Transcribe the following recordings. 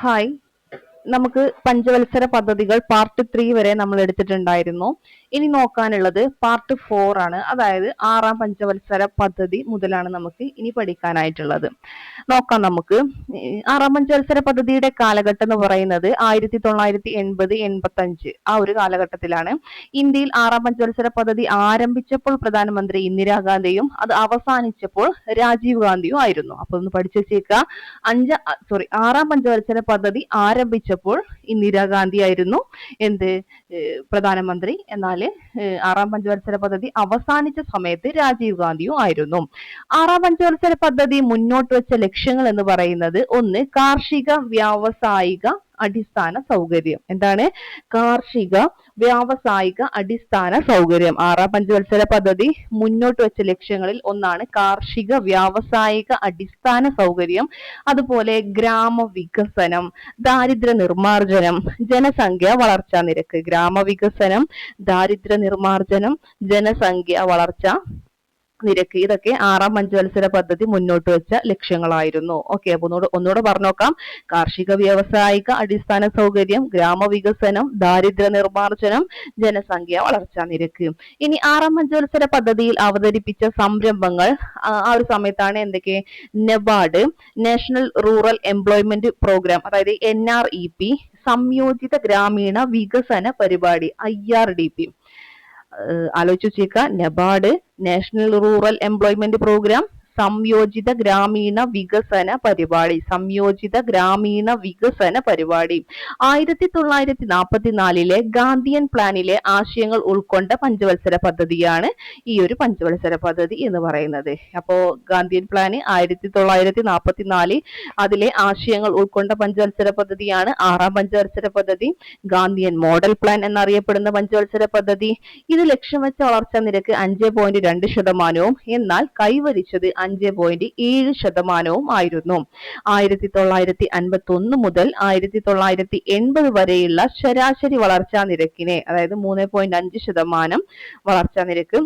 Hi. നമുക്ക് പഞ്ചവത്സര പദ്ധതികൾ പാർട്ട് 3 വരെ നമ്മൾ എടുത്തിട്ടുണ്ടായിരുന്നു. ഇനി നോക്കാനുള്ളത് പാർട്ട് 4 ആണ്. അതായത് 6ാം പഞ്ചവത്സര പദ്ധതി മുതലാണ് നമുക്ക് ഇനി പഠിക്കാനായിട്ടുള്ളത്. നോക്കാം നമുക്ക്. 6ാം പഞ്ചവത്സര പദ്ധതിയുടെ കാലഘട്ടം എന്ന് പറയുന്നത് 1980-85 ആ ഒരു കാലഘട്ടത്തിലാണ്. ഇന്ത്യയിൽ 6ാം പഞ്ചവത്സര പദ്ധതി ആരംഭിച്ചപ്പോൾ പ്രധാനമന്ത്രി ഇന്ദിരാഗാന്ധിയും അത് അവസാനിച്ചപ്പോൾ രാജീവ് ഗാന്ധിയും ആയിരുന്നു. അപ്പൊ ഒന്ന് പഠിച്ചു വെച്ചേക്കുക. 6ാം പഞ്ചവത്സര പദ്ധതി ആരംഭിച്ചപ്പോൾ ഇന്ദിരാഗാന്ധി ആയിരുന്നു പ്രധാനമന്ത്രി. എന്നാൽ 6ാം പഞ്ചവത്സര പദ്ധതി അവസാനിച്ച സമയത്ത് രാജീവ് ഗാന്ധിയും ആയിരുന്നു. 6ാം പഞ്ചവത്സര പദ്ധതി മുന്നോട്ട് വെച്ച ലക്ഷ്യങ്ങൾ എന്ന് പറയുന്നത് ഒന്ന്, കാർഷിക വ്യാവസായിക അടിസ്ഥാന സൗകര്യം. എന്താണ്? കാർഷിക വ്യാവസായിക അടിസ്ഥാന സൗകര്യം. 6ാം പഞ്ചവത്സര പദ്ധതി മുന്നോട്ട് വെച്ച ലക്ഷ്യങ്ങളിൽ ഒന്നാണ് കാർഷിക വ്യാവസായിക അടിസ്ഥാന സൗകര്യം. അതുപോലെ ഗ്രാമവികസനം, ദാരിദ്ര്യ നിർമ്മാർജ്ജനം, ജനസംഖ്യ വളർച്ചാ നിരക്ക്. ഗ്രാമവികസനം, ദാരിദ്ര്യ നിർമ്മാർജ്ജനം, ജനസംഖ്യ വളർച്ച നിരക്ക്, ഇതൊക്കെ 6ാം പഞ്ചവത്സര പദ്ധതി മുന്നോട്ട് വെച്ച ലക്ഷ്യങ്ങളായിരുന്നു. ഓക്കെ, അപ്പൊ ഒന്നുകൂടെ പറഞ്ഞോക്കാം. കാർഷിക വ്യാവസായിക അടിസ്ഥാന സൗകര്യം, ഗ്രാമവികസനം, ദാരിദ്ര്യ നിർമ്മാർജ്ജനം, ജനസംഖ്യ വളർച്ചാ നിരക്ക്. ഇനി 6ാം പഞ്ചവത്സര പദ്ധതിയിൽ അവതരിപ്പിച്ച സംരംഭങ്ങൾ ആ ഒരു സമയത്താണ് എന്തൊക്കെ? NABARD, national rural employment programme, അതായത് NREP, സംയോജിത ഗ്രാമീണ വികസന പരിപാടി IRDP. ആലോചിച്ച് വെച്ചേക്കുക. NABARD, national rural employment programme, സംയോജിത ഗ്രാമീണ വികസന പരിപാടി. സംയോജിത ഗ്രാമീണ വികസന പരിപാടി 1944 ഗാന്ധിയൻ പ്ലാനിലെ ആശയങ്ങൾ ഉൾക്കൊണ്ട പഞ്ചവത്സര പദ്ധതിയാണ് ഈ ഒരു പഞ്ചവത്സര പദ്ധതി എന്ന് പറയുന്നത്. അപ്പോ ഗാന്ധിയൻ പ്ലാൻ 1944 അതിലെ ആശയങ്ങൾ ഉൾക്കൊണ്ട പഞ്ചവത്സര പദ്ധതിയാണ് 6ാം പഞ്ചവത്സര പദ്ധതി. ഗാന്ധിയൻ മോഡൽ പ്ലാൻ എന്നറിയപ്പെടുന്ന പഞ്ചവത്സര പദ്ധതി. ഇത് ലക്ഷ്യം വെച്ച വളർച്ചാ നിരക്ക് 5.2%, എന്നാൽ കൈവരിച്ചത് 5.7% ആയിരുന്നു. 1951 മുതൽ 1980 വരെയുള്ള ശരാശരി വളർച്ചാ നിരക്കിനെ, അതായത് 3.5% വളർച്ചാ നിരക്ക്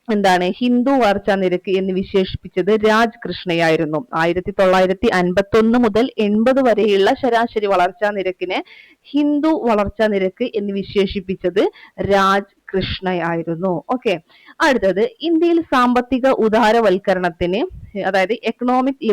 എന്താണ്? ഹിന്ദു വളർച്ചാ നിരക്ക് എന്ന് വിശേഷിപ്പിച്ചത് രാജ് കൃഷ്ണയായിരുന്നു. 1951 മുതൽ 80 വരെയുള്ള ശരാശരി വളർച്ചാ നിരക്കിനെ ഹിന്ദു വളർച്ചാ നിരക്ക് എന്ന് വിശേഷിപ്പിച്ചത് രാജ് കൃഷ്ണയായിരുന്നു. ഓക്കെ, അടുത്തത് ഇന്ത്യയിൽ സാമ്പത്തിക ഉദാരവൽക്കരണത്തിന്, അതായത് എക്കണോമിക്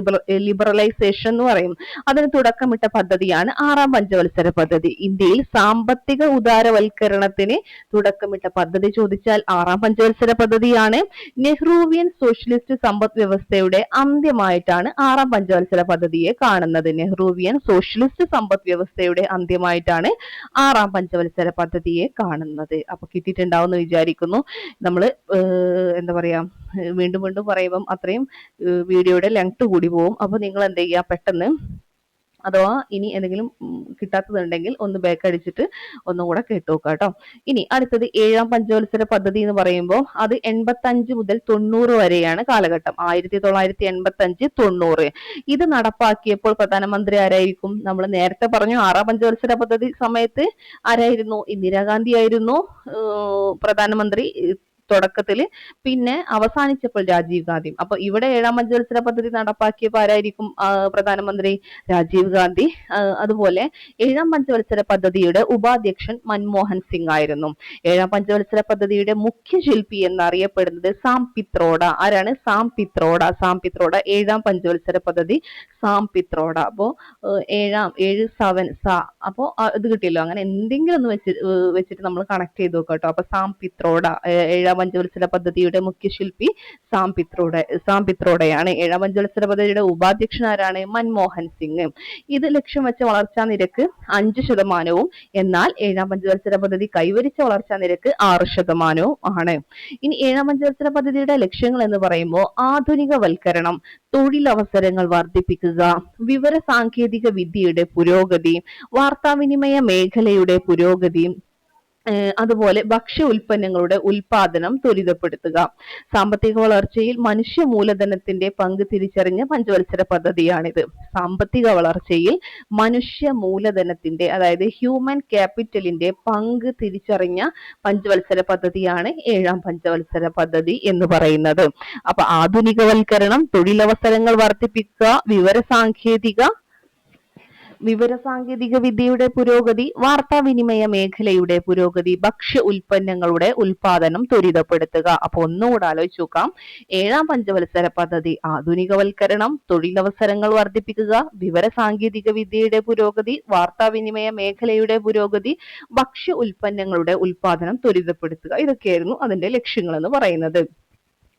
ലിബറലൈസേഷൻ എന്ന് പറയും, അതിന് തുടക്കമിട്ട പദ്ധതിയാണ് 6ാം പഞ്ചവത്സര പദ്ധതി. ഇന്ത്യയിൽ സാമ്പത്തിക ഉദാരവൽക്കരണത്തിന് തുടക്കമിട്ട പദ്ധതി ചോദിച്ചാൽ 6ാം പഞ്ചവത്സര പദ്ധതിയാണ്. നെഹ്റുവിയൻ സോഷ്യലിസ്റ്റ് സമ്പദ് വ്യവസ്ഥയുടെ അന്ത്യമായിട്ടാണ് 6ാം പഞ്ചവത്സര പദ്ധതിയെ കാണുന്നത്. നെഹ്റുവിയൻ സോഷ്യലിസ്റ്റ് സമ്പദ് വ്യവസ്ഥയുടെ അന്ത്യമായിട്ടാണ് 6ാം പഞ്ചവത്സര പദ്ധതിയെ കാണുന്നത്. അപ്പൊ കിട്ടിയിട്ടുണ്ടാവുമെന്ന് വിചാരിക്കുന്നു. നമ്മള് എന്താ പറയാ, വീണ്ടും വീണ്ടും പറയുമ്പം അത്രയും വീഡിയോയുടെ ലെങ്ത് കൂടി പോകും. അപ്പൊ നിങ്ങൾ എന്ത് ചെയ്യുക, പെട്ടെന്ന് അഥവാ ഇനി എന്തെങ്കിലും കിട്ടാത്തതുണ്ടെങ്കിൽ ഒന്ന് ബാക്ക് അടിച്ചിട്ട് ഒന്നും കൂടെ കേട്ടോക്കുക കേട്ടോ. ഇനി അടുത്തത് 7ാം പഞ്ചവത്സര പദ്ധതി എന്ന് പറയുമ്പോൾ അത് 85 മുതൽ 90 വരെയാണ് കാലഘട്ടം. 1985-90 ഇത് നടപ്പാക്കിയപ്പോൾ പ്രധാനമന്ത്രി ആരായിരിക്കും? നമ്മൾ നേരത്തെ പറഞ്ഞു 6ാം പഞ്ചവത്സര പദ്ധതി സമയത്ത് ആരായിരുന്നു? ഇന്ദിരാഗാന്ധി ആയിരുന്നു പ്രധാനമന്ത്രി തുടക്കത്തില്. പിന്നെ അവസാനിച്ചപ്പോൾ രാജീവ് ഗാന്ധി. അപ്പൊ ഇവിടെ 7ാം പഞ്ചവത്സര പദ്ധതി നടപ്പാക്കിയപ്പോൾ ആരായിരിക്കും പ്രധാനമന്ത്രി? രാജീവ് ഗാന്ധി. അതുപോലെ 7ാം പഞ്ചവത്സര പദ്ധതിയുടെ ഉപാധ്യക്ഷൻ മൻമോഹൻ സിംഗ് ആയിരുന്നു. 7ാം പഞ്ചവത്സര പദ്ധതിയുടെ മുഖ്യ ശില്പി എന്നറിയപ്പെടുന്നത് സാം പിത്രോഡ. ആരാണ്? സാം പിത്രോഡ. 7ാം പഞ്ചവത്സര പദ്ധതി സാം പിത്രോഡ. അപ്പോ 7 അപ്പോ ഇത് കിട്ടിയല്ലോ. അങ്ങനെ എന്തെങ്കിലും ഒന്ന് വെച്ചിട്ട് നമ്മൾ കണക്ട് ചെയ്ത് നോക്കാം കേട്ടോ. അപ്പൊ സാം പിത്രോഡ 7ാം പഞ്ചവത്സര പദ്ധതിയുടെ മുഖ്യ ശില്പി സാം പിത്രോഡയാണ്. 7ാം പഞ്ചവത്സര പദ്ധതിയുടെ ഉപാധ്യക്ഷൻ ആരാണ്? മൻമോഹൻ സിംഗ്. ഇത് ലക്ഷ്യം വെച്ച വളർച്ചാ നിരക്ക് 5%, എന്നാൽ 7ാം പഞ്ചവത്സര പദ്ധതി കൈവരിച്ച വളർച്ചാ നിരക്ക് 6% ആണ്. ഇനി 7ാം പഞ്ചവത്സര പദ്ധതിയുടെ ലക്ഷ്യങ്ങൾ എന്ന് പറയുമ്പോൾ ആധുനികവൽക്കരണം, തൊഴിലവസരങ്ങൾ വർദ്ധിപ്പിക്കുക, വിവര സാങ്കേതിക വിദ്യയുടെ പുരോഗതി, വാർത്താവിനിമയ മേഖലയുടെ പുരോഗതി, അതുപോലെ ഭക്ഷ്യ ഉൽപ്പന്നങ്ങളുടെ ഉൽപാദനം ത്വരിതപ്പെടുത്തുക. സാമ്പത്തിക വളർച്ചയിൽ മനുഷ്യ മൂലധനത്തിന്റെ പങ്ക് തിരിച്ചറിഞ്ഞ പഞ്ചവത്സര പദ്ധതിയാണിത്. സാമ്പത്തിക വളർച്ചയിൽ മനുഷ്യ മൂലധനത്തിന്റെ, അതായത് ഹ്യൂമൻ ക്യാപിറ്റലിന്റെ പങ്ക് തിരിച്ചറിഞ്ഞ പഞ്ചവത്സര പദ്ധതിയാണ് 7ാം പഞ്ചവത്സര പദ്ധതി എന്ന് പറയുന്നത്. അപ്പൊ ആധുനികവൽക്കരണം, തൊഴിലവസരങ്ങൾ വർദ്ധിപ്പിക്കുക, വിവര സാങ്കേതിക വിവരസാങ്കേതിക വിദ്യയുടെ പുരോഗതി, വാർത്താവിനിമയ മേഖലയുടെ പുരോഗതി, ഭക്ഷ്യ ഉൽപ്പന്നങ്ങളുടെ ഉൽപാദനം ത്വരിതപ്പെടുത്തുക. അപ്പൊ ഒന്നുകൂടെ ആലോചിച്ച് നോക്കാം. 7ാം പഞ്ചവത്സര പദ്ധതി ആധുനികവൽക്കരണം, തൊഴിലവസരങ്ങൾ വർദ്ധിപ്പിക്കുക, വിവരസാങ്കേതിക വിദ്യയുടെ പുരോഗതി, വാർത്താവിനിമയ മേഖലയുടെ പുരോഗതി, ഭക്ഷ്യ ഉൽപ്പന്നങ്ങളുടെ ഉൽപാദനം ത്വരിതപ്പെടുത്തുക. ഇതൊക്കെയായിരുന്നു അതിന്റെ ലക്ഷ്യങ്ങൾ എന്ന് പറയുന്നത്.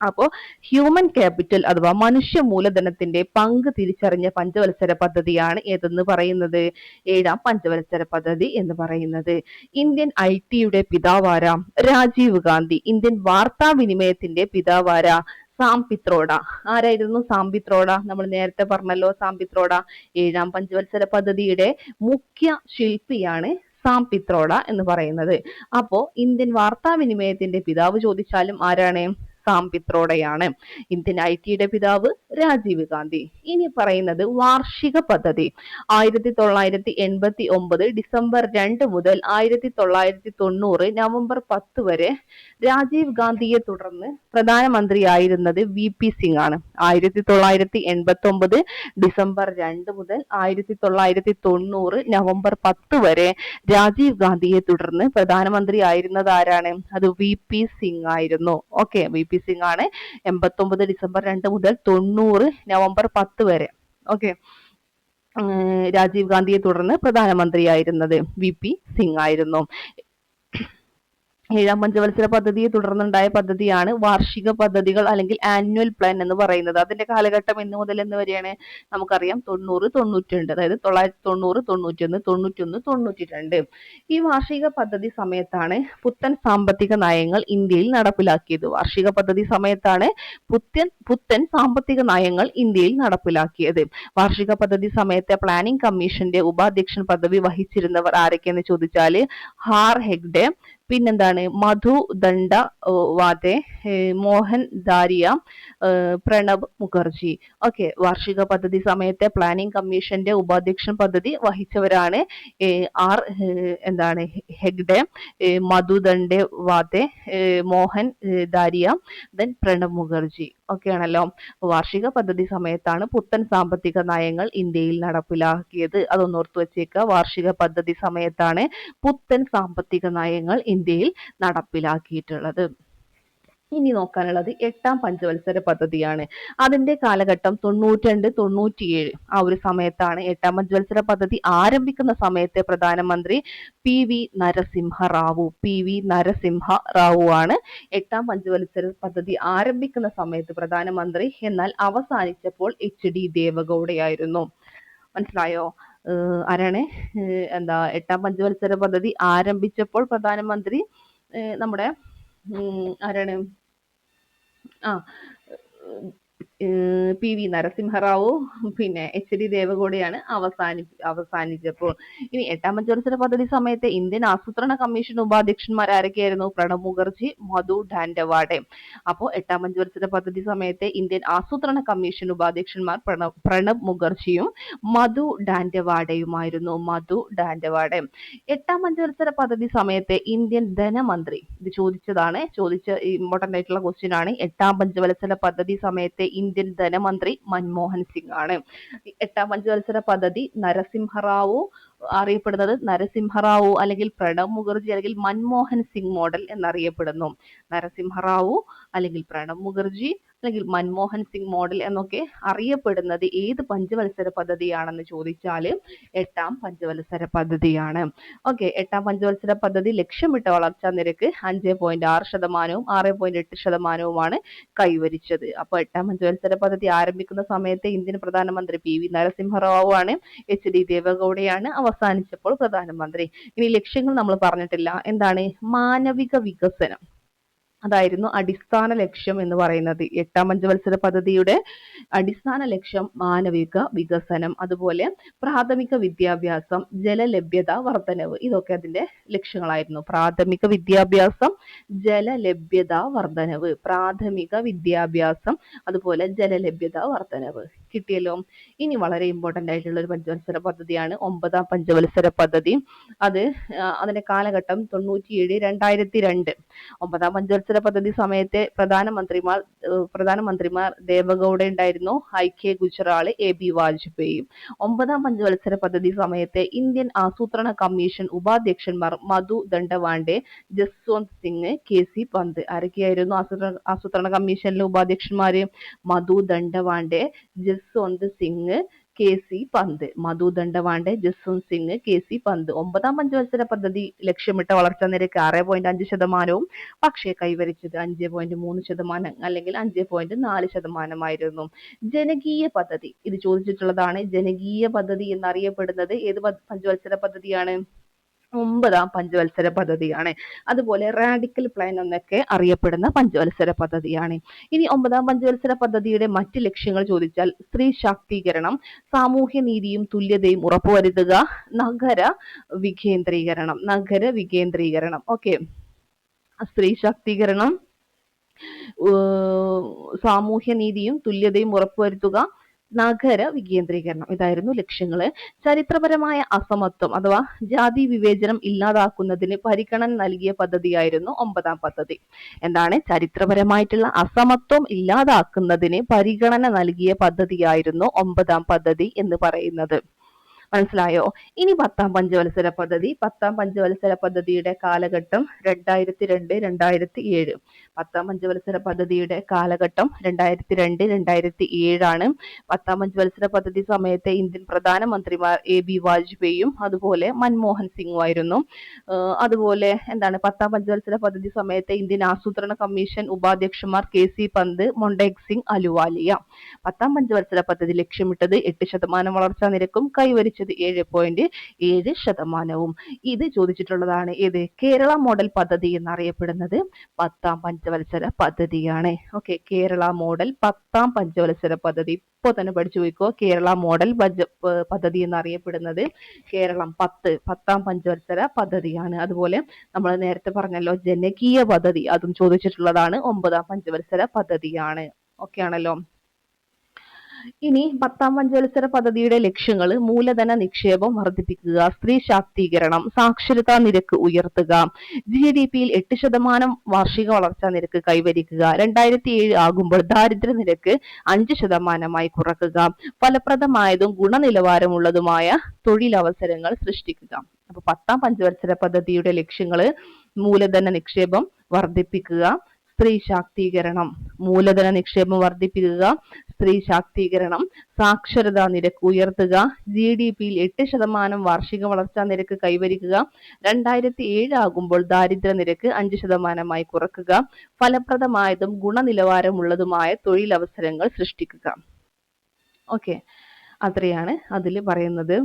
അപ്പോ ഹ്യൂമൻ ക്യാപിറ്റൽ അഥവാ മനുഷ്യ മൂലധനത്തിന്റെ പങ്ക് തിരിച്ചറിഞ്ഞ പഞ്ചവത്സര പദ്ധതിയാണ് ഏതെന്ന് പറയുന്നത് 7ാം പഞ്ചവത്സര പദ്ധതി എന്ന് പറയുന്നത്. ഇന്ത്യൻ ഐടിയുടെ പിതാവാരാം? രാജീവ് ഗാന്ധി. ഇന്ത്യൻ വാർത്താവിനിമയത്തിന്റെ പിതാവാരാ? സാം പിത്രോഡ. ആരായിരുന്നു സാം പിത്രോഡ? നമ്മൾ നേരത്തെ പറഞ്ഞല്ലോ സാം പിത്രോഡ. 7ാം പഞ്ചവത്സര പദ്ധതിയുടെ മുഖ്യ ശില്പിയാണ് സാം പിത്രോഡ എന്ന് പറയുന്നത്. അപ്പോ ഇന്ത്യൻ വാർത്താവിനിമയത്തിന്റെ പിതാവ് ചോദിച്ചാലും ആരാണ്? സാം പിത്രോഡയാണ്. ഇന്ത്യൻ ഐടിയുടെ പിതാവ് രാജീവ് ഗാന്ധി. ഇനി പറയുന്നത് വാർഷിക പദ്ധതി. 1989 ഡിസംബർ 2 മുതൽ 1990 നവംബർ 10 വരെ രാജീവ് ഗാന്ധിയെ തുടർന്ന് പ്രധാനമന്ത്രിയായിരുന്നത് വി പി സിംഗ് ആണ്. 1989 ഡിസംബർ 2 മുതൽ 1990 നവംബർ 10 വരെ രാജീവ് ഗാന്ധിയെ തുടർന്ന് പ്രധാനമന്ത്രിയായിരുന്നത് ആരാണ്? അത് വി പി സിംഗ് ആയിരുന്നു. ഓക്കെ, വി പി സിംഗ് ആണ് 89 ഡിസംബർ 2 മുതൽ 90 നവംബർ 10 വരെ ഓക്കെ രാജീവ് ഗാന്ധിയെ തുടർന്ന് പ്രധാനമന്ത്രിയായിരുന്നത് വി പി സിംഗ് ആയിരുന്നു. 7ാം പഞ്ചവത്സര പദ്ധതിയെ തുടർന്നുണ്ടായ പദ്ധതിയാണ് വാർഷിക പദ്ധതികൾ അല്ലെങ്കിൽ ആനുവൽ പ്ലാൻ എന്ന് പറയുന്നത്. അതിന്റെ കാലഘട്ടം എന്ന് മുതൽ എന്ന് വരെയാണ് നമുക്കറിയാം 90 92, അതായത് 990 91 91 92. ഈ വാർഷിക പദ്ധതി സമയത്താണ് പുത്തൻ സാമ്പത്തിക നയങ്ങൾ ഇന്ത്യയിൽ നടപ്പിലാക്കിയത്. വാർഷിക പദ്ധതി സമയത്താണ് പുത്തൻ സാമ്പത്തിക നയങ്ങൾ ഇന്ത്യയിൽ നടപ്പിലാക്കിയത്. വാർഷിക പദ്ധതി സമയത്തെ പ്ലാനിംഗ് കമ്മീഷന്റെ ഉപാധ്യക്ഷൻ പദവി വഹിച്ചിരുന്നവർ ആരൊക്കെയെന്ന് ചോദിച്ചാൽ ഹാർ ഹെഗ്ഡെ, പിന്നെന്താണ് മധു ദണ്ഡവാതെ, മോഹൻ ദാരിയ, പ്രണബ് മുഖർജി. ഓക്കെ, വാർഷിക പദ്ധതി സമയത്തെ പ്ലാനിംഗ് കമ്മീഷന്റെ ഉപാധ്യക്ഷൻ പദവി വഹിച്ചവരാണ് ആർ ഹെഗ്ഡെ, മധു ദണ്ഡവാതെ, മോഹൻ ദാരിയ, ദെൻ പ്രണബ് മുഖർജി. ഓക്കെ ആണല്ലോ. വാർഷിക പദ്ധതി സമയത്താണ് പുത്തൻ സാമ്പത്തിക നയങ്ങൾ ഇന്ത്യയിൽ നടപ്പിലാക്കിയത്. അതൊന്ന് ഓർത്തു വെച്ചേക്കുക. വാർഷിക പദ്ധതി സമയത്താണ് പുത്തൻ സാമ്പത്തിക നയങ്ങൾ ഇന്ത്യയിൽ നടപ്പിലാക്കിയിട്ടുള്ളത്. ഇനി നോക്കാനുള്ളത് 8ാം പഞ്ചവത്സര പദ്ധതിയാണ്. അതിന്റെ കാലഘട്ടം 92 97 ആ ഒരു സമയത്താണ്. 8ാം പഞ്ചവത്സര പദ്ധതി ആരംഭിക്കുന്ന സമയത്തെ പ്രധാനമന്ത്രി പി വി നരസിംഹ റാവു ആണ് 8ാം പഞ്ചവത്സര പദ്ധതി ആരംഭിക്കുന്ന സമയത്ത് പ്രധാനമന്ത്രി. എന്നാൽ അവസാനിച്ചപ്പോൾ HD ദേവഗൌഡയായിരുന്നു. മനസ്സിലായോ? ആരാണ് 8ാം പഞ്ചവത്സര പദ്ധതി ആരംഭിച്ചപ്പോൾ പ്രധാനമന്ത്രി നമ്മുടെ ആരാണ്? പി വി നരസിംഹറാവു, പിന്നെ HD ദേവഗൌഡയാണ് അവസാനിച്ചപ്പോൾ. ഇനി 8ാം പഞ്ചവത്സര പദ്ധതി സമയത്തെ ഇന്ത്യൻ ആസൂത്രണ കമ്മീഷൻ ഉപാധ്യക്ഷന്മാർ ആരൊക്കെയായിരുന്നു? പ്രണബ് മുഖർജി, മധു ദണ്ഡവാടെ. അപ്പോൾ 8ാം പഞ്ചവത്സര പദ്ധതി സമയത്തെ ഇന്ത്യൻ ആസൂത്രണ കമ്മീഷൻ ഉപാധ്യക്ഷന്മാർ പ്രണബ് മുഖർജിയും മധു ദണ്ഡവാഡയുമായിരുന്നു. 8ാം പഞ്ചവത്സര പദ്ധതി സമയത്തെ ഇന്ത്യൻ ധനമന്ത്രി. ഇത് ചോദിച്ച ഇമ്പോർട്ടന്റ് ആയിട്ടുള്ള ക്വസ്റ്റ്യൻ ആണ്. 8ാം പഞ്ചവത്സര പദ്ധതി സമയത്തെ ഇന്ത്യൻ ധനമന്ത്രി മൻമോഹൻ സിംഗ് ആണ്. 8ാം പഞ്ചവത്സര പദ്ധതി നരസിംഹറാവു അറിയപ്പെടുന്നത് നരസിംഹറാവു അല്ലെങ്കിൽ പ്രണബ് മുഖർജി അല്ലെങ്കിൽ മൻമോഹൻ സിംഗ് മോഡൽ എന്നറിയപ്പെടുന്നു. നരസിംഹറാവു അല്ലെങ്കിൽ പ്രണബ് മുഖർജി അല്ലെങ്കിൽ മൻമോഹൻ സിംഗ് മോഡൽ എന്നൊക്കെ അറിയപ്പെടുന്നത് ഏത് പഞ്ചവത്സര പദ്ധതിയാണെന്ന് ചോദിച്ചാൽ 8ാം പഞ്ചവത്സര പദ്ധതിയാണ്. ഓക്കെ, 8ാം പഞ്ചവത്സര പദ്ധതി ലക്ഷ്യമിട്ട വളർച്ചാ നിരക്ക് 5.6%, 6.8% കൈവരിച്ചത്. അപ്പോൾ 8ാം പഞ്ചവത്സര പദ്ധതി ആരംഭിക്കുന്ന സമയത്ത് ഇന്ത്യൻ പ്രധാനമന്ത്രി പി വി നരസിംഹറാവു ആണ്. HD ദേവഗൌഡയാണ് അവസാനിച്ചപ്പോൾ പ്രധാനമന്ത്രി. ഇനി ലക്ഷ്യങ്ങൾ നമ്മൾ പറഞ്ഞിട്ടില്ല. എന്താണ്? മാനവിക വികസനം അതായിരുന്നു അടിസ്ഥാന ലക്ഷ്യം എന്ന് പറയുന്നത്. 8ാം പഞ്ചവത്സര പദ്ധതിയുടെ അടിസ്ഥാന ലക്ഷ്യം മാനവിക വികസനം, അതുപോലെ പ്രാഥമിക വിദ്യാഭ്യാസം, ജലലഭ്യത വർധനവ്, ഇതൊക്കെ അതിന്റെ ലക്ഷ്യങ്ങളായിരുന്നു. പ്രാഥമിക വിദ്യാഭ്യാസം, ജലലഭ്യത വർധനവ്, പ്രാഥമിക വിദ്യാഭ്യാസം, അതുപോലെ ജലലഭ്യത വർധനവ്. കിട്ടിയല്ലോ. ഇനി വളരെ ഇമ്പോർട്ടന്റ് ആയിട്ടുള്ള ഒരു പഞ്ചവത്സര പദ്ധതിയാണ് 9ാം പഞ്ചവത്സര പദ്ധതി. അതിന്റെ കാലഘട്ടം 97-2002. 9ാം പഞ്ചവത്സര പദ്ധതി സമയത്തെ പ്രധാനമന്ത്രിമാർ ദേവഗൌഡ ഉണ്ടായിരുന്നു, IK ഗുജ്റാൾ, AB വാജ്പേയി. 9ാം പഞ്ചവത്സര പദ്ധതി സമയത്തെ ഇന്ത്യൻ ആസൂത്രണ കമ്മീഷൻ ഉപാധ്യക്ഷന്മാർ മധു ദണ്ഡവാണ്ടെ, ജസ്വന്ത് സിംഗ്, KC പന്ത്. ആരൊക്കെയായിരുന്നു ആസൂത്രണ കമ്മീഷനിലെ ഉപാധ്യക്ഷന്മാര്? മധു ദണ്ഡവാണ്ടെ, ജസ്വന്ത് സിംഗ്, KC പന്ത്. മധു ദണ്ഡവാണ്ടെ, ജസ്വന്ത് സിംഗ്, KC പന്ത്. 9ാം പഞ്ചവത്സര പദ്ധതി ലക്ഷ്യമിട്ട വളർച്ചാ നിരക്ക് 6.5%, പക്ഷേ കൈവരിച്ചത് 5.3% അല്ലെങ്കിൽ 5.4%. ജനകീയ പദ്ധതി, ഇത് ചോദിച്ചിട്ടുള്ളതാണ്. ജനകീയ പദ്ധതി എന്നറിയപ്പെടുന്നത് ഏത് പഞ്ചവത്സര പദ്ധതിയാണ്? 9ാം പഞ്ചവത്സര പദ്ധതിയാണ്. അതുപോലെ റാഡിക്കൽ പ്ലാൻ എന്നൊക്കെ അറിയപ്പെടുന്ന പഞ്ചവത്സര പദ്ധതിയാണ്. ഇനി 9ാം പഞ്ചവത്സര പദ്ധതിയുടെ മറ്റ് ലക്ഷ്യങ്ങൾ ചോദിച്ചാൽ സ്ത്രീ ശാക്തീകരണം, സാമൂഹ്യ നീതിയും തുല്യതയും ഉറപ്പുവരുത്തുക, നഗര വികേന്ദ്രീകരണം. ഓക്കെ, സ്ത്രീ ശാക്തീകരണം, സാമൂഹ്യ നീതിയും തുല്യതയും ഉറപ്പുവരുത്തുക, നഗര വികേന്ദ്രീകരണം, ഇതായിരുന്നു ലക്ഷ്യങ്ങള്. ചരിത്രപരമായ അസമത്വം അഥവാ ജാതി വിവേചനം ഇല്ലാതാക്കുന്നതിന് പരിഗണന നൽകിയ പദ്ധതിയായിരുന്നു 9ാം പദ്ധതി. എന്താണ്? ചരിത്രപരമായിട്ടുള്ള അസമത്വം ഇല്ലാതാക്കുന്നതിന് പരിഗണന നൽകിയ പദ്ധതിയായിരുന്നു 9ാം പദ്ധതി എന്ന് പറയുന്നത്. മനസ്സിലായോ? ഇനി 10ാം പഞ്ചവത്സര പദ്ധതി. 10ാം പഞ്ചവത്സര പദ്ധതിയുടെ കാലഘട്ടം 2002-2007. 10ാം പഞ്ചവത്സര പദ്ധതിയുടെ കാലഘട്ടം 2002-2007 ആണ്. 10ാം പഞ്ചവത്സര പദ്ധതി സമയത്തെ ഇന്ത്യൻ പ്രധാനമന്ത്രിമാർ AB വാജ്പേയിയും അതുപോലെ മൻമോഹൻ സിംഗും ആയിരുന്നു. അതുപോലെ 10ാം പഞ്ചവത്സര പദ്ധതി സമയത്തെ ഇന്ത്യൻ ആസൂത്രണ കമ്മീഷൻ ഉപാധ്യക്ഷന്മാർ KC പന്ത്, മൊണ്ടേക് സിംഗ്, അലുവാലിയ. 10ാം പഞ്ചവത്സര പദ്ധതി ലക്ഷ്യമിട്ടത് 8% വളർച്ചാ നിരക്കും കൈവരിച്ചത് 7.7%. ഇത് ചോദിച്ചിട്ടുള്ളതാണ്. ഏത്? കേരള മോഡൽ പദ്ധതി എന്നറിയപ്പെടുന്നത് 10ാം പഞ്ചവത്സര പദ്ധതിയാണ്. ഓക്കെ, കേരള മോഡൽ 10ാം പഞ്ചവത്സര പദ്ധതി ഇപ്പൊ തന്നെ പഠിച്ചു പോയിക്കോ. കേരള മോഡൽ പദ്ധതി എന്നറിയപ്പെടുന്നത് കേരളം 10ാം പഞ്ചവത്സര പദ്ധതിയാണ്. അതുപോലെ നമ്മൾ നേരത്തെ പറഞ്ഞല്ലോ ജനകീയ പദ്ധതി, അതും ചോദിച്ചിട്ടുള്ളതാണ്. 9ാം പഞ്ചവത്സര പദ്ധതിയാണ്. ഓക്കെ ആണല്ലോ. ഇനി 10ാം പഞ്ചവത്സര പദ്ധതിയുടെ ലക്ഷ്യങ്ങൾ: മൂലധന നിക്ഷേപം വർദ്ധിപ്പിക്കുക, സ്ത്രീ ശാക്തീകരണം, സാക്ഷരതാ നിരക്ക് ഉയർത്തുക, GDP-യിൽ 8% വാർഷിക വളർച്ചാ നിരക്ക് കൈവരിക്കുക, 2007 ആകുമ്പോൾ ദാരിദ്ര്യ നിരക്ക് 5% കുറക്കുക, ഫലപ്രദമായതും ഗുണനിലവാരമുള്ളതുമായ തൊഴിലവസരങ്ങൾ സൃഷ്ടിക്കുക. അപ്പൊ 10ാം പഞ്ചവത്സര പദ്ധതിയുടെ ലക്ഷ്യങ്ങൾ: മൂലധന നിക്ഷേപം വർദ്ധിപ്പിക്കുക, സ്ത്രീ ശാക്തീകരണം, മൂലധന നിക്ഷേപം വർദ്ധിപ്പിക്കുക, സ്ത്രീ ശാക്തീകരണം, സാക്ഷരതാ നിരക്ക് ഉയർത്തുക, GDP-യിൽ 8% വാർഷിക വളർച്ചാ നിരക്ക് കൈവരിക്കുക, 2007 ആകുമ്പോൾ ദാരിദ്ര്യ നിരക്ക് 5% കുറക്കുക, ഫലപ്രദമായതും ഗുണനിലവാരമുള്ളതുമായ തൊഴിലവസരങ്ങൾ സൃഷ്ടിക്കുക. ഓക്കെ, അത്രയാണ് അതിൽ പറയുന്നത്.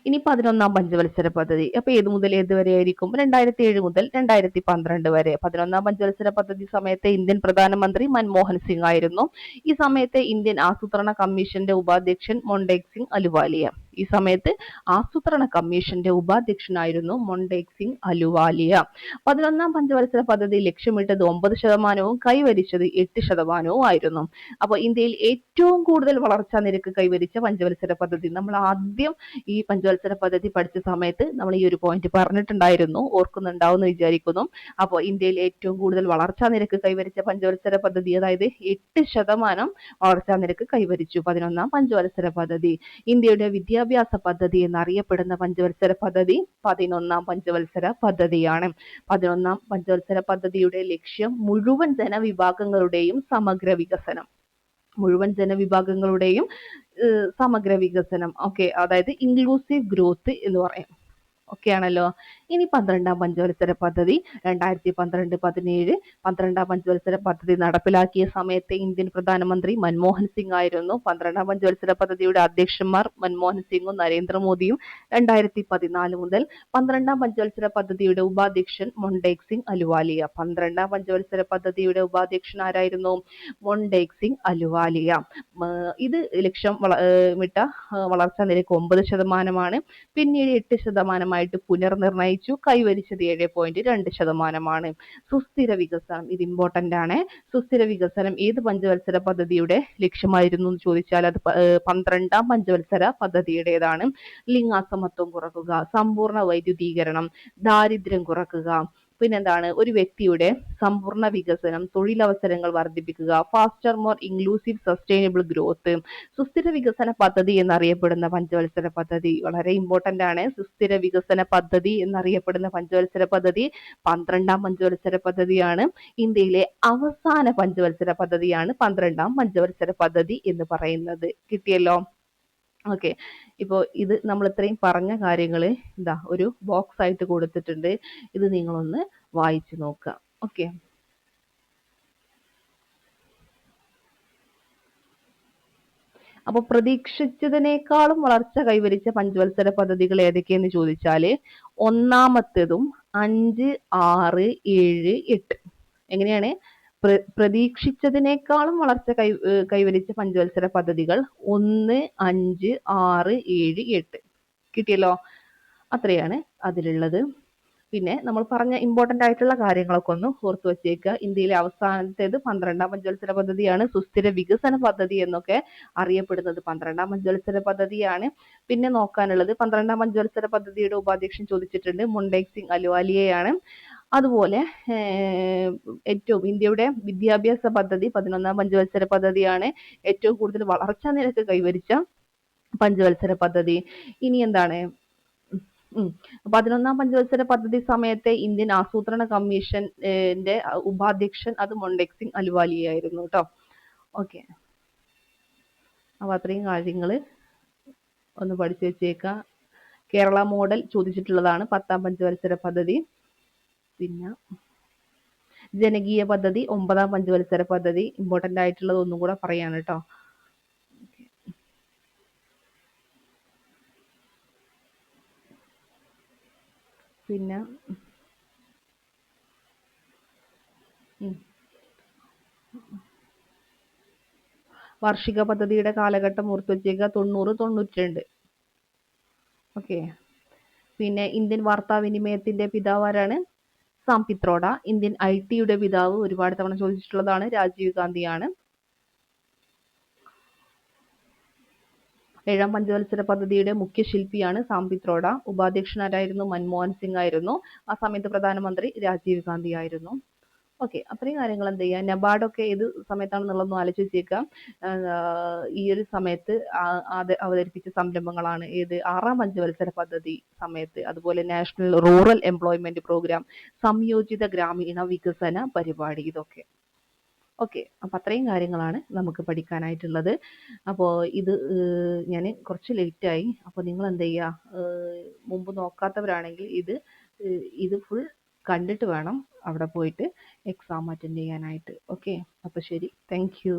ഇനി 11ാം പഞ്ചവത്സര പദ്ധതി. അപ്പൊ ഏത് മുതൽ ഏത് വരെ ആയിരിക്കും? 2007 മുതൽ 2012 വരെ. 11ാം പഞ്ചവത്സര പദ്ധതി സമയത്തെ ഇന്ത്യൻ പ്രധാനമന്ത്രി മൻമോഹൻ സിംഗ് ആയിരുന്നു. ഈ സമയത്തെ ഇന്ത്യൻ ആസൂത്രണ കമ്മീഷന്റെ ഉപാധ്യക്ഷൻ മൊണ്ടേക് സിംഗ് അലുവാലിയ. ഈ സമയത്ത് ആസൂത്രണ കമ്മീഷന്റെ ഉപാധ്യക്ഷനായിരുന്നു മൊണ്ടേക് സിംഗ് അലുവാലിയ. 11ാം പഞ്ചവത്സര പദ്ധതി ലക്ഷ്യമിട്ടത് 9%, കൈവരിച്ചത് 8% ആയിരുന്നു. അപ്പൊ ഇന്ത്യയിൽ ഏറ്റവും കൂടുതൽ വളർച്ചാ നിരക്ക് കൈവരിച്ച പഞ്ചവത്സര പദ്ധതി. നമ്മൾ ആദ്യം ഈ പഞ്ചവത്സര പദ്ധതി പഠിച്ച സമയത്ത് നമ്മൾ ഈ ഒരു പോയിന്റ് പറഞ്ഞിട്ടുണ്ടായിരുന്നു, ഓർക്കുന്നുണ്ടാവും എന്ന് വിചാരിക്കുന്നു. അപ്പോൾ ഇന്ത്യയിൽ ഏറ്റവും കൂടുതൽ വളർച്ചാ നിരക്ക് കൈവരിച്ച പഞ്ചവത്സര പദ്ധതി, അതായത് 8% വളർച്ചാ നിരക്ക് കൈവരിച്ചു 11ാം പഞ്ചവത്സര പദ്ധതി. ഇന്ത്യയുടെ വിദ്യാഭ്യാസ പദ്ധതി എന്നറിയപ്പെടുന്ന പഞ്ചവത്സര പദ്ധതി 11ാം പഞ്ചവത്സര പദ്ധതിയാണ്. 11ാം പഞ്ചവത്സര പദ്ധതിയുടെ ലക്ഷ്യം മുഴുവൻ ജനവിഭാഗങ്ങളുടെയും സമഗ്ര വികസനം. മുഴുവൻ ജനവിഭാഗങ്ങളുടെയും സമഗ്ര വികസനം. ഓക്കെ, അതായത് ഇൻക്ലൂസീവ് ഗ്രോത്ത് എന്ന് പറയും. ഓക്കെ ആണല്ലോ. ഇനി 12ാം പഞ്ചവത്സര പദ്ധതി 2012-17. 12ാം പഞ്ചവത്സര പദ്ധതി നടപ്പിലാക്കിയ സമയത്തെ ഇന്ത്യൻ പ്രധാനമന്ത്രി മൻമോഹൻ സിംഗ് ആയിരുന്നു. 12ാം പഞ്ചവത്സര പദ്ധതിയുടെ അധ്യക്ഷന്മാർ മൻമോഹൻ സിംഗും നരേന്ദ്രമോദിയും. 2014 മുതൽ 12ാം പഞ്ചവത്സര പദ്ധതിയുടെ ഉപാധ്യക്ഷൻ മൊണ്ടേക് സിംഗ് അലുവാലിയ. 12ാം പഞ്ചവത്സര പദ്ധതിയുടെ ഉപാധ്യക്ഷൻ ആരായിരുന്നു? മൊണ്ടേക് സിംഗ് അലുവാലിയ. ഇത് ലക്ഷ്യം വിട്ട വളർച്ചാ നിരക്ക് 9%, പിന്നീട് 8% ശതമാനമായിട്ട് പുനർനിർണയിച്ചു. കൈവരിച്ചത് 7.2%. സുസ്ഥിര വികസനം, ഇത് ഇമ്പോർട്ടന്റ് ആണ്. സുസ്ഥിര വികസനം ഏത് പഞ്ചവത്സര പദ്ധതിയുടെ ലക്ഷ്യമായിരുന്നു എന്ന് ചോദിച്ചാൽ അത് 12ാം പഞ്ചവത്സര പദ്ധതിയുടേതാണ്. ലിംഗാസമത്വം കുറക്കുക, സമ്പൂർണ്ണ വൈദ്യുതീകരണം, ദാരിദ്ര്യം കുറക്കുക, പിന്നെന്താണ്, ഒരു വ്യക്തിയുടെ സമ്പൂർണ്ണ വികസനം, തൊഴിലവസരങ്ങൾ വർദ്ധിപ്പിക്കുക, faster more inclusive sustainable growth. സുസ്ഥിര വികസന പദ്ധതി എന്നറിയപ്പെടുന്ന പഞ്ചവത്സര പദ്ധതി വളരെ ഇമ്പോർട്ടന്റ് ആണ്. സുസ്ഥിര വികസന പദ്ധതി എന്നറിയപ്പെടുന്ന പഞ്ചവത്സര പദ്ധതി 12ാം പഞ്ചവത്സര പദ്ധതിയാണ്. ഇന്ത്യയിലെ അവസാന പഞ്ചവത്സര പദ്ധതിയാണ് 12ാം പഞ്ചവത്സര പദ്ധതി എന്ന് പറയുന്നത്. കിട്ടിയല്ലോ? ഓക്കെ, ഇപ്പോൾ ഇത് നമ്മൾ ഇത്രയും പറഞ്ഞ കാര്യങ്ങൾ എന്താ ഒരു ബോക്സ് ആയിട്ട് കൊടുത്തിട്ടുണ്ട്. ഇത് നിങ്ങളൊന്ന് വായിച്ചു നോക്കുക. ഓക്കെ, അപ്പൊ പ്രതീക്ഷിച്ചതിനേക്കാളും വളർച്ച കൈവരിച്ച പഞ്ചവത്സര പദ്ധതികൾ ഏതൊക്കെയെന്ന് ചോദിച്ചാല് ഒന്നാമത്തേതും 5, 6, 7, 8. എങ്ങനെയാണ്? പ്രതീക്ഷിച്ചതിനേക്കാളും വളർച്ച കൈവരിച്ച പഞ്ചവത്സര പദ്ധതികൾ 1, 5, 6, 7, 8. കിട്ടിയല്ലോ? അത്രയാണ് അതിലുള്ളത്. പിന്നെ നമ്മൾ പറഞ്ഞ ഇമ്പോർട്ടന്റ് ആയിട്ടുള്ള കാര്യങ്ങളൊക്കെ ഒന്ന് ഓർത്തു വെച്ചേക്കുക. ഇന്ത്യയിലെ അവസാനത്തേത് 12ാം പഞ്ചവത്സര പദ്ധതിയാണ്. സുസ്ഥിര വികസന പദ്ധതി എന്നൊക്കെ അറിയപ്പെടുന്നത് 12ാം പഞ്ചവത്സര പദ്ധതിയാണ്. പിന്നെ നോക്കാനുള്ളത് 12ാം പഞ്ചവത്സര പദ്ധതിയുടെ ഉപാധ്യക്ഷൻ ചോദിച്ചിട്ടുണ്ട്, മുണ്ടേക് സിംഗ് അലുവാലിയയാണ്. അതുപോലെ ഏറ്റവും ഇന്ത്യയുടെ വിദ്യാഭ്യാസ പദ്ധതി 11ാം പഞ്ചവത്സര പദ്ധതിയാണ്. ഏറ്റവും കൂടുതൽ വളർച്ചാ നിരക്ക് കൈവരിച്ച പഞ്ചവത്സര പദ്ധതി. ഇനി എന്താണ്, 11ാം പഞ്ചവത്സര പദ്ധതി സമയത്തെ ഇന്ത്യൻ ആസൂത്രണ കമ്മീഷന്റെ ഉപാധ്യക്ഷൻ അത് മുണ്ടേക് സിംഗ് അലുവാലിയായിരുന്നു കേട്ടോ. ഓക്കെ, അപ്പൊ അത്രയും കാര്യങ്ങൾ ഒന്ന് പഠിച്ചു വെച്ചേക്കാം. കേരള മോഡൽ ചോദിച്ചിട്ടുള്ളതാണ് 10ാം പഞ്ചവത്സര പദ്ധതി. പിന്നെ ജനകീയ പദ്ധതി 9ാം പഞ്ചവത്സര പദ്ധതി ഇമ്പോർട്ടന്റ് ആയിട്ടുള്ളത് ഒന്നും കൂടെ പറയാണ് കേട്ടോ. പിന്നെ വാർഷിക പദ്ധതിയുടെ കാലഘട്ടം ഓർത്ത് വെച്ചേക്കുക 90-92. ഓക്കെ, പിന്നെ ഇന്ത്യൻ വാർത്താവിനിമയത്തിന്റെ പിതാവ് ആരാണ്? സാം പിത്രോഡ. ഇന്ത്യൻ IT-യുടെ പിതാവ് ഒരുപാട് തവണ ചോദിച്ചിട്ടുള്ളതാണ്, രാജീവ് ഗാന്ധിയാണ്. 7ാം പഞ്ചവത്സര പദ്ധതിയുടെ മുഖ്യ ശില്പിയാണ് സാം പിത്രോഡ. ഉപാധ്യക്ഷനാരായിരുന്നു? മൻമോഹൻ സിംഗ് ആയിരുന്നു. ആ സമയത്ത് പ്രധാനമന്ത്രി രാജീവ് ഗാന്ധി ആയിരുന്നു. ഓക്കെ, അത്രയും കാര്യങ്ങൾ എന്ത് ചെയ്യുക, നബാർഡൊക്കെ ഏത് സമയത്താണെന്നുള്ളതൊന്നും ആലോചിച്ച് വെച്ചേക്കാം. ഈ ഒരു സമയത്ത് അവതരിപ്പിച്ച സംരംഭങ്ങളാണ് ഏത്? 6ാം പഞ്ചവത്സര പദ്ധതി സമയത്ത്. അതുപോലെ നാഷണൽ റൂറൽ എംപ്ലോയ്മെന്റ് പ്രോഗ്രാം, സംയോജിത ഗ്രാമീണ വികസന പരിപാടി, ഇതൊക്കെ. ഓക്കെ, അപ്പം അത്രയും കാര്യങ്ങളാണ് നമുക്ക് പഠിക്കാനായിട്ടുള്ളത്. അപ്പോൾ ഇത് ഞാൻ കുറച്ച് ലേറ്റായി. അപ്പോൾ നിങ്ങൾ എന്ത് ചെയ്യുക, മുമ്പ് നോക്കാത്തവരാണെങ്കിൽ ഇത് ഫുൾ കണ്ടിട്ട് വേണം അവിടെ പോയിട്ട് എക്സാം അറ്റൻഡ് ചെയ്യാനായിട്ട്. ഓക്കെ, അപ്പോൾ ശരി, താങ്ക് യു.